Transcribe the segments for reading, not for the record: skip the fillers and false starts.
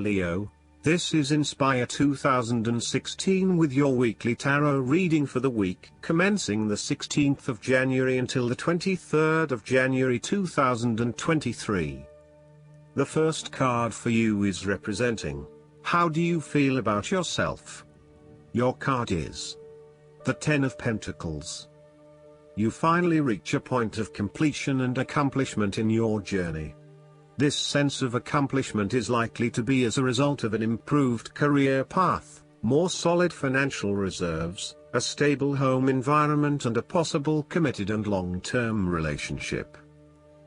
Leo. This is Inspire 2016 with your weekly tarot reading for the week commencing the 16th of January until the 23rd of January 2023. The first card for you is representing, how do you feel about yourself? Your card is the Ten of Pentacles. You finally reach a point of completion and accomplishment in your journey. This sense of accomplishment is likely to be as a result of an improved career path, more solid financial reserves, a stable home environment and a possible committed and long-term relationship.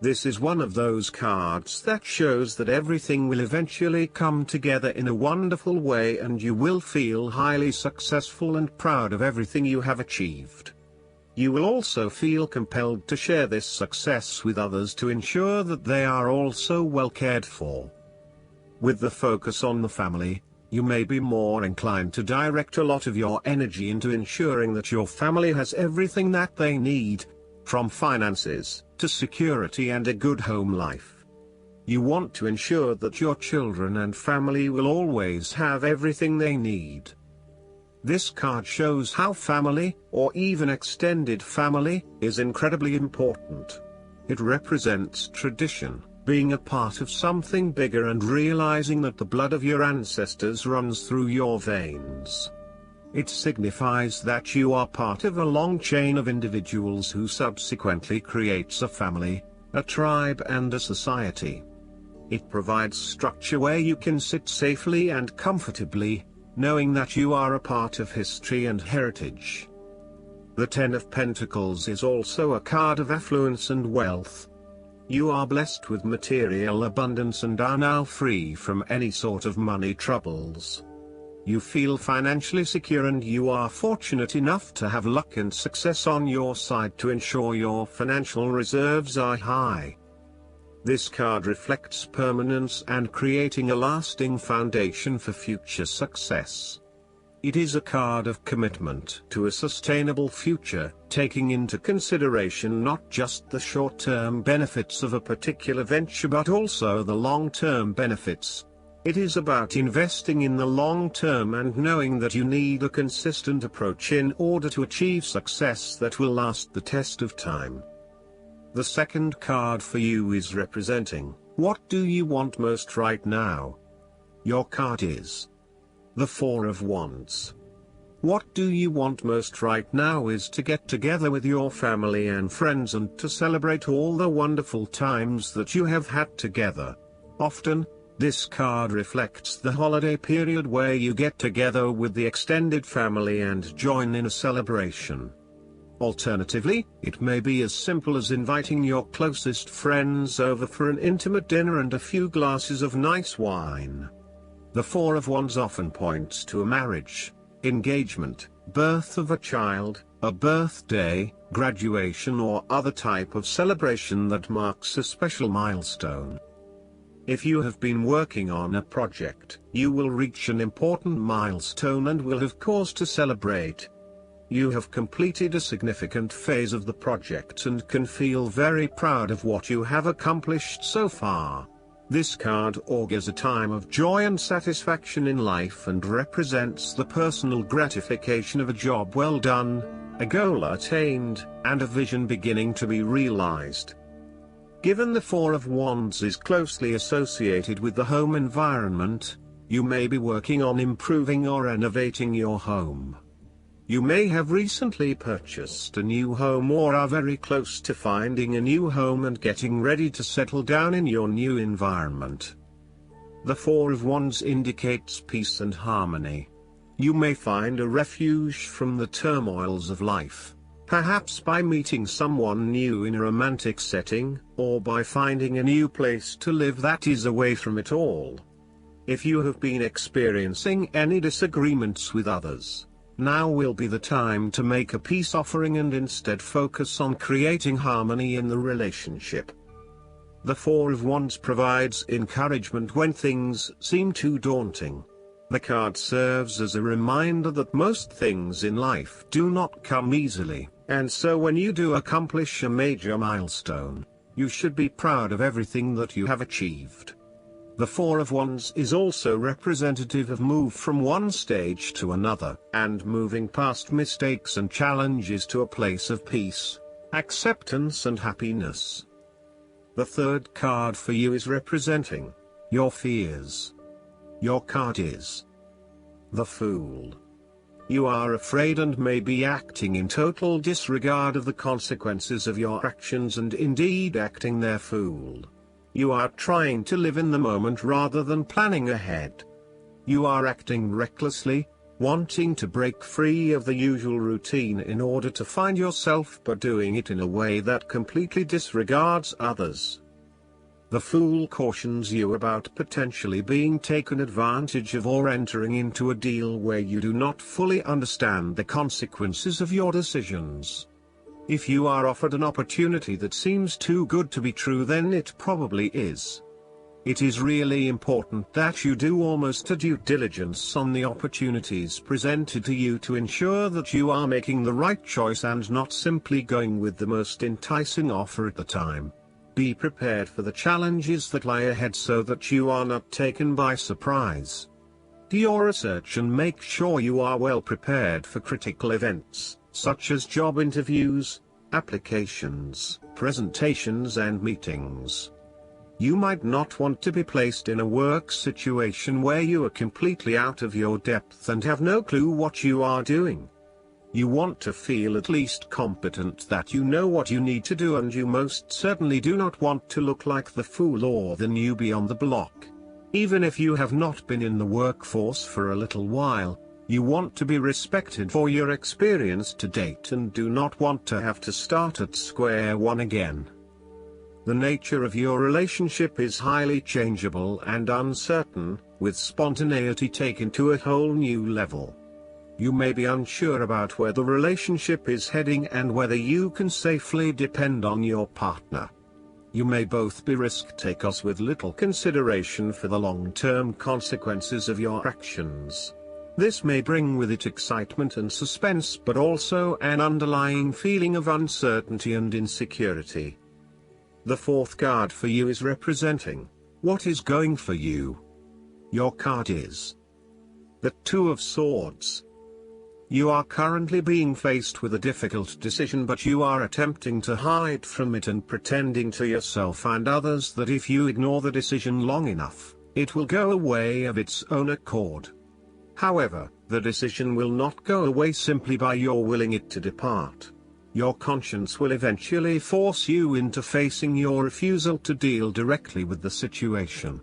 This is one of those cards that shows that everything will eventually come together in a wonderful way and you will feel highly successful and proud of everything you have achieved. You will also feel compelled to share this success with others to ensure that they are also well cared for. With the focus on the family, you may be more inclined to direct a lot of your energy into ensuring that your family has everything that they need, from finances, to security and a good home life. You want to ensure that your children and family will always have everything they need. This card shows how family, or even extended family, is incredibly important. It represents tradition, being a part of something bigger and realizing that the blood of your ancestors runs through your veins. It signifies that you are part of a long chain of individuals who subsequently creates a family, a tribe and a society. It provides structure where you can sit safely and comfortably, knowing that you are a part of history and heritage. The Ten of Pentacles is also a card of affluence and wealth. You are blessed with material abundance and are now free from any sort of money troubles. You feel financially secure and you are fortunate enough to have luck and success on your side to ensure your financial reserves are high. This card reflects permanence and creating a lasting foundation for future success. It is a card of commitment to a sustainable future, taking into consideration not just the short-term benefits of a particular venture but also the long-term benefits. It is about investing in the long term and knowing that you need a consistent approach in order to achieve success that will last the test of time. The second card for you is representing, what do you want most right now? Your card is the Four of Wands. What do you want most right now is to get together with your family and friends and to celebrate all the wonderful times that you have had together. Often, this card reflects the holiday period where you get together with the extended family and join in a celebration. Alternatively, it may be as simple as inviting your closest friends over for an intimate dinner and a few glasses of nice wine. The Four of Wands often points to a marriage, engagement, birth of a child, a birthday, graduation or other type of celebration that marks a special milestone. If you have been working on a project, you will reach an important milestone and will have cause to celebrate. You have completed a significant phase of the project and can feel very proud of what you have accomplished so far. This card augurs a time of joy and satisfaction in life and represents the personal gratification of a job well done, a goal attained, and a vision beginning to be realized. Given the Four of Wands is closely associated with the home environment, you may be working on improving or renovating your home. You may have recently purchased a new home or are very close to finding a new home and getting ready to settle down in your new environment. The Four of Wands indicates peace and harmony. You may find a refuge from the turmoils of life, perhaps by meeting someone new in a romantic setting, or by finding a new place to live that is away from it all. If you have been experiencing any disagreements with others, now will be the time to make a peace offering and instead focus on creating harmony in the relationship. The Four of Wands provides encouragement when things seem too daunting. The card serves as a reminder that most things in life do not come easily, and so when you do accomplish a major milestone, you should be proud of everything that you have achieved. The Four of Wands is also representative of move from one stage to another, and moving past mistakes and challenges to a place of peace, acceptance and happiness. The third card for you is representing your fears. Your card is the Fool. You are afraid and may be acting in total disregard of the consequences of your actions and indeed acting their fool. You are trying to live in the moment rather than planning ahead. You are acting recklessly, wanting to break free of the usual routine in order to find yourself, but doing it in a way that completely disregards others. The Fool cautions you about potentially being taken advantage of or entering into a deal where you do not fully understand the consequences of your decisions. If you are offered an opportunity that seems too good to be true, then it probably is. It is really important that you do almost a due diligence on the opportunities presented to you to ensure that you are making the right choice and not simply going with the most enticing offer at the time. Be prepared for the challenges that lie ahead so that you are not taken by surprise. Do your research and make sure you are well prepared for critical events, such as job interviews, applications, presentations and meetings. You might not want to be placed in a work situation where you are completely out of your depth and have no clue what you are doing. You want to feel at least competent, that you know what you need to do, and you most certainly do not want to look like the fool or the newbie on the block. Even if you have not been in the workforce for a little while, you want to be respected for your experience to date and do not want to have to start at square one again. The nature of your relationship is highly changeable and uncertain, with spontaneity taken to a whole new level. You may be unsure about where the relationship is heading and whether you can safely depend on your partner. You may both be risk takers with little consideration for the long-term consequences of your actions. This may bring with it excitement and suspense, but also an underlying feeling of uncertainty and insecurity. The fourth card for you is representing what is going for you. Your card is the Two of Swords. You are currently being faced with a difficult decision, but you are attempting to hide from it and pretending to yourself and others that if you ignore the decision long enough, it will go away of its own accord. However, the decision will not go away simply by your willing it to depart. Your conscience will eventually force you into facing your refusal to deal directly with the situation.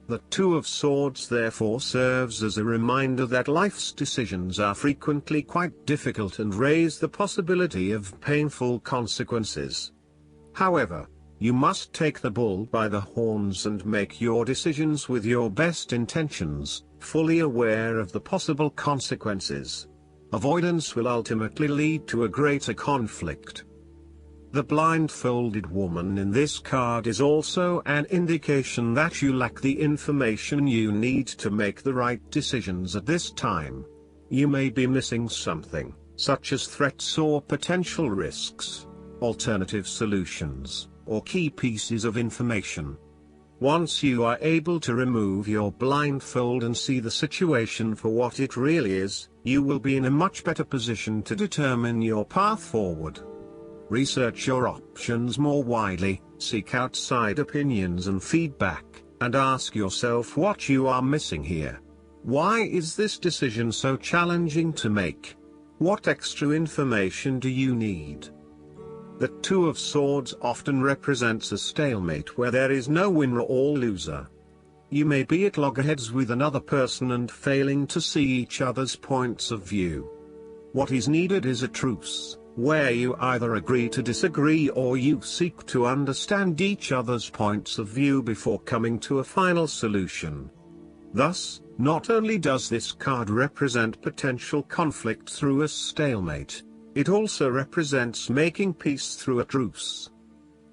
The Two of Swords therefore serves as a reminder that life's decisions are frequently quite difficult and raise the possibility of painful consequences. However, you must take the bull by the horns and make your decisions with your best intentions, fully aware of the possible consequences. Avoidance will ultimately lead to a greater conflict. The blindfolded woman in this card is also an indication that you lack the information you need to make the right decisions at this time. You may be missing something, such as threats or potential risks, alternative solutions, or key pieces of information. Once you are able to remove your blindfold and see the situation for what it really is, you will be in a much better position to determine your path forward. Research your options more widely, seek outside opinions and feedback, and ask yourself what you are missing here. Why is this decision so challenging to make? What extra information do you need? The Two of Swords often represents a stalemate where there is no winner or loser. You may be at loggerheads with another person and failing to see each other's points of view. What is needed is a truce, where you either agree to disagree or you seek to understand each other's points of view before coming to a final solution. Thus, not only does this card represent potential conflict through a stalemate, it also represents making peace through a truce.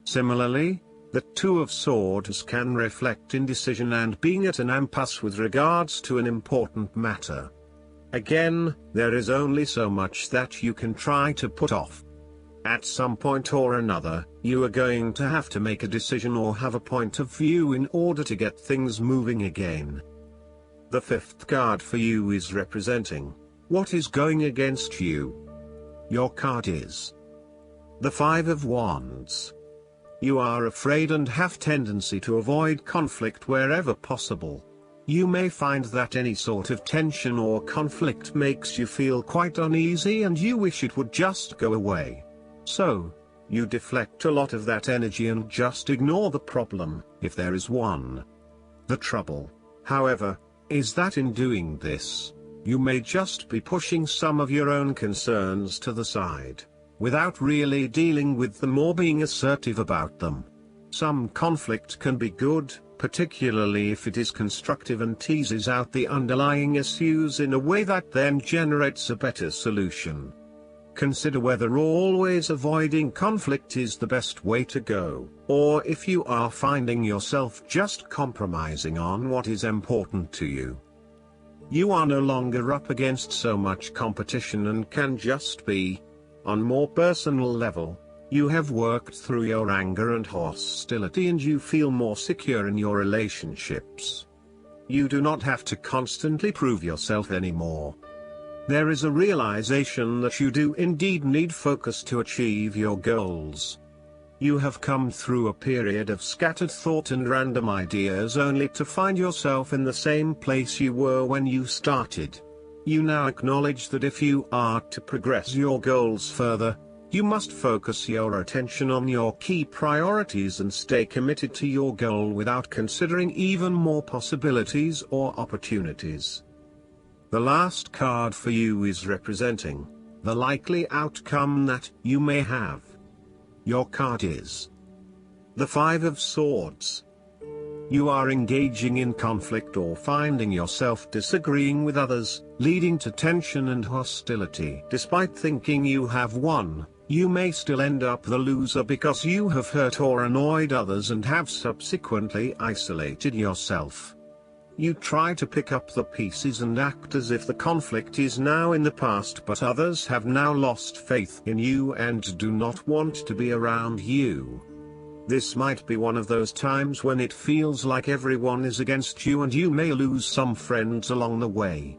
Similarly, the Two of Swords can reflect indecision and being at an impasse with regards to an important matter. Again, there is only so much that you can try to put off. At some point or another, you are going to have to make a decision or have a point of view in order to get things moving again. The fifth card for you is representing what is going against you. Your card is the Five of Wands. You are afraid and have tendency to avoid conflict wherever possible. You may find that any sort of tension or conflict makes you feel quite uneasy and you wish it would just go away. So, you deflect a lot of that energy and just ignore the problem, if there is one. The trouble, however, is that in doing this, you may just be pushing some of your own concerns to the side, without really dealing with them or being assertive about them. Some conflict can be good, particularly if it is constructive and teases out the underlying issues in a way that then generates a better solution. Consider whether always avoiding conflict is the best way to go, or if you are finding yourself just compromising on what is important to you. You are no longer up against so much competition and can just be. On more personal level, you have worked through your anger and hostility and you feel more secure in your relationships. You do not have to constantly prove yourself anymore. There is a realization that you do indeed need focus to achieve your goals. You have come through a period of scattered thought and random ideas only to find yourself in the same place you were when you started. You now acknowledge that if you are to progress your goals further, you must focus your attention on your key priorities and stay committed to your goal without considering even more possibilities or opportunities. The last card for you is representing the likely outcome that you may have. Your card is the Five of Swords. You are engaging in conflict or finding yourself disagreeing with others, leading to tension and hostility. Despite thinking you have won, you may still end up the loser because you have hurt or annoyed others and have subsequently isolated yourself. You try to pick up the pieces and act as if the conflict is now in the past, but others have now lost faith in you and do not want to be around you. This might be one of those times when it feels like everyone is against you and you may lose some friends along the way.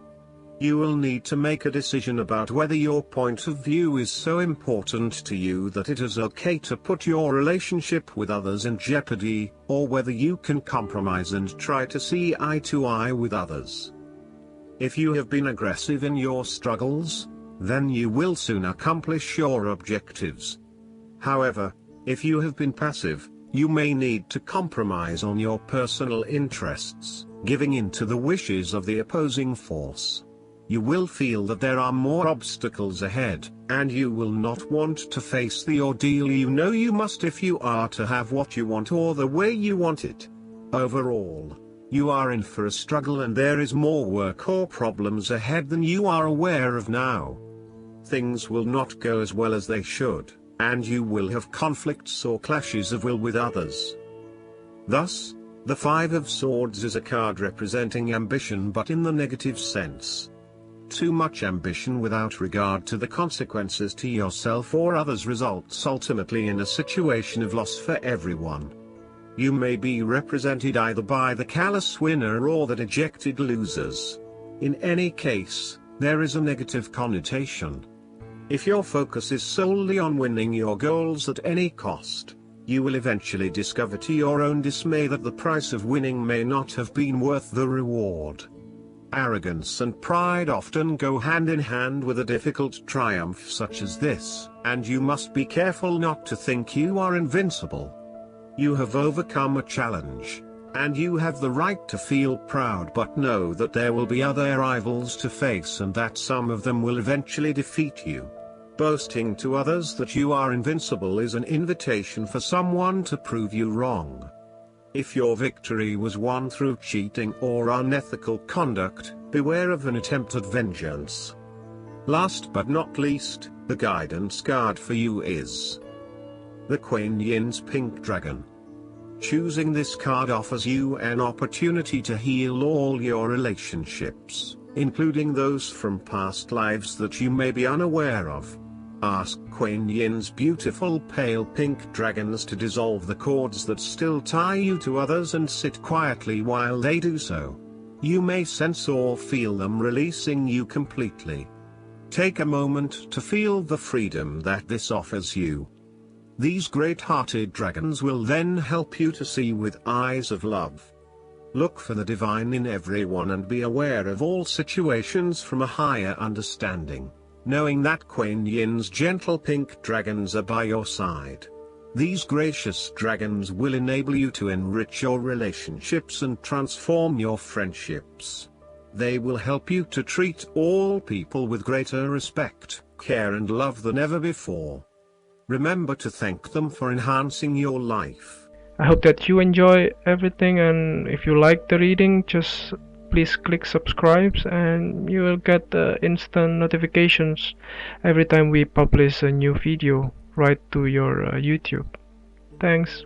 You will need to make a decision about whether your point of view is so important to you that it is okay to put your relationship with others in jeopardy, or whether you can compromise and try to see eye to eye with others. If you have been aggressive in your struggles, then you will soon accomplish your objectives. However, if you have been passive, you may need to compromise on your personal interests, giving in to the wishes of the opposing force. You will feel that there are more obstacles ahead, and you will not want to face the ordeal you know you must if you are to have what you want or the way you want it. Overall, you are in for a struggle and there is more work or problems ahead than you are aware of now. Things will not go as well as they should, and you will have conflicts or clashes of will with others. Thus, the Five of Swords is a card representing ambition but in the negative sense. Too much ambition without regard to the consequences to yourself or others results ultimately in a situation of loss for everyone. You may be represented either by the callous winner or the dejected losers. In any case, there is a negative connotation. If your focus is solely on winning your goals at any cost, you will eventually discover to your own dismay that the price of winning may not have been worth the reward. Arrogance and pride often go hand in hand with a difficult triumph such as this, and you must be careful not to think you are invincible. You have overcome a challenge, and you have the right to feel proud, but know that there will be other rivals to face and that some of them will eventually defeat you. Boasting to others that you are invincible is an invitation for someone to prove you wrong. If your victory was won through cheating or unethical conduct, beware of an attempt at vengeance. Last but not least, the guidance card for you is the Kuan Yin's Pink Dragon. Choosing this card offers you an opportunity to heal all your relationships, including those from past lives that you may be unaware of. Ask Kuan Yin's beautiful pale pink dragons to dissolve the cords that still tie you to others and sit quietly while they do so. You may sense or feel them releasing you completely. Take a moment to feel the freedom that this offers you. These great-hearted dragons will then help you to see with eyes of love. Look for the divine in everyone and be aware of all situations from a higher understanding, knowing that Kuan Yin's gentle pink dragons are by your side. These gracious dragons will enable you to enrich your relationships and transform your friendships. They will help you to treat all people with greater respect, care and love than ever before. Remember to thank them for enhancing your life. I hope that you enjoy everything, and if you like the reading, just please click subscribe and you will get instant notifications every time we publish a new video right to your YouTube. Thanks.